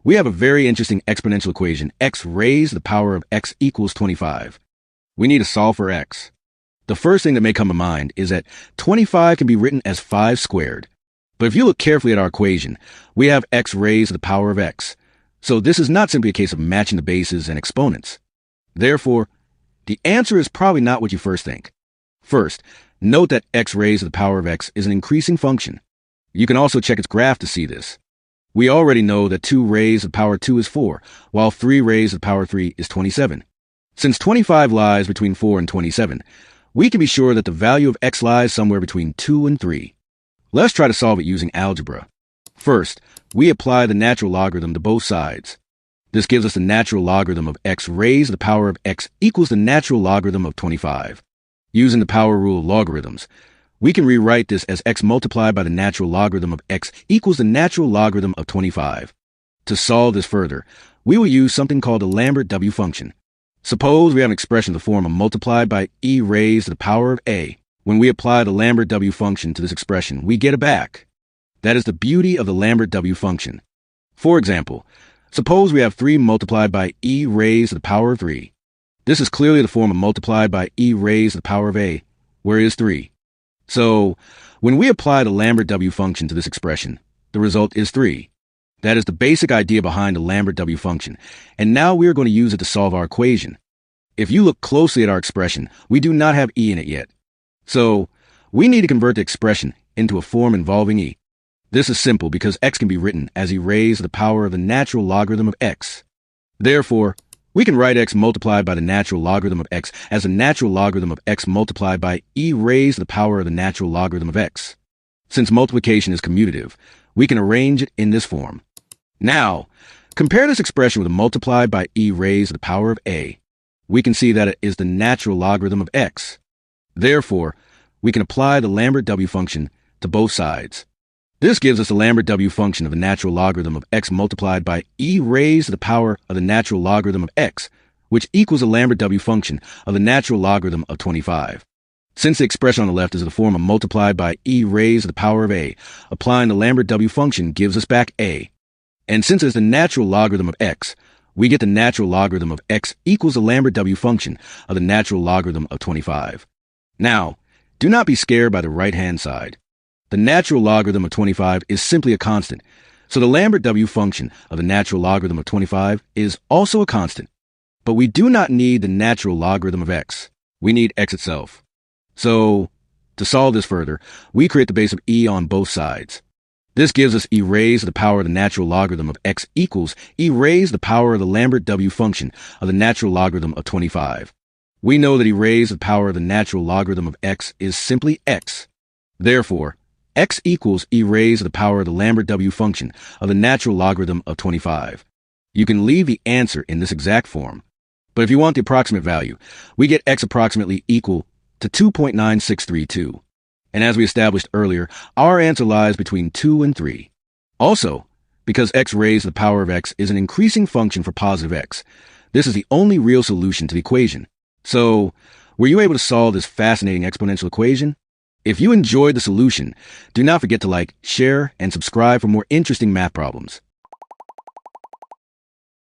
We have a very interesting exponential equation, x raised to the power of x equals 25. We need to solve for x. The first thing that may come to mind is that 25 can be written as 5 squared. But if you look carefully at our equation, we have x raised to the power of x. So this is not simply a case of matching the bases and exponents. Therefore, the answer is probably not what you first think. First, note that x raised to the power of x is an increasing function. You can also check its graph to see this. We already know that 2 raised to the power 2 is 4, while 3 raised to the power 3 is 27. Since 25 lies between 4 and 27, we can be sure that the value of x lies somewhere between 2 and 3. Let's try to solve it using algebra. First, we apply the natural logarithm to both sides. This gives us the natural logarithm of x raised to the power of x equals the natural logarithm of 25. Using the power rule of logarithms, we can rewrite this as x multiplied by the natural logarithm of x equals the natural logarithm of 25. To solve this further, we will use something called the Lambert W function. Suppose we have an expression in the form of multiplied by e raised to the power of a. When we apply the Lambert W function to this expression, we get it back. That is the beauty of the Lambert W function. For example, suppose we have 3 multiplied by e raised to the power of 3. This is clearly the form of multiplied by e raised to the power of a, where is 3. So, when we apply the Lambert W function to this expression, the result is 3. That is the basic idea behind the Lambert W function, and now we are going to use it to solve our equation. If you look closely at our expression, we do not have e in it yet. So, we need to convert the expression into a form involving e. This is simple because x can be written as e raised to the power of the natural logarithm of x. Therefore, we can write x multiplied by the natural logarithm of x as the natural logarithm of x multiplied by e raised to the power of the natural logarithm of x. Since multiplication is commutative, we can arrange it in this form. Now, compare this expression with a multiplied by e raised to the power of a. We can see that it is the natural logarithm of x. Therefore, we can apply the Lambert W function to both sides. This gives us the Lambert W function of the natural logarithm of x multiplied by e raised to the power of the natural logarithm of x, which equals the Lambert W function of the natural logarithm of 25. Since the expression on the left is in the form of multiplied by e raised to the power of a, applying the Lambert W function gives us back a. And since it's the natural logarithm of x, we get the natural logarithm of x equals the Lambert W function of the natural logarithm of 25. Now, do not be scared by the right-hand side. The natural logarithm of 25 is simply a constant, so the Lambert W function of the natural logarithm of 25 is also a constant. But we do not need the natural logarithm of x. We need x itself. So, to solve this further, we create the base of e on both sides. This gives us e raised to the power of the natural logarithm of x equals e raised to the power of the Lambert W function of the natural logarithm of 25. We know that e raised to the power of the natural logarithm of x is simply x. Therefore, x equals e raised to the power of the Lambert W function of the natural logarithm of 25. You can leave the answer in this exact form. But if you want the approximate value, we get x approximately equal to 2.9632. And as we established earlier, our answer lies between 2 and 3. Also, because x raised to the power of x is an increasing function for positive x, this is the only real solution to the equation. So, were you able to solve this fascinating exponential equation? If you enjoyed the solution, do not forget to like, share, and subscribe for more interesting math problems.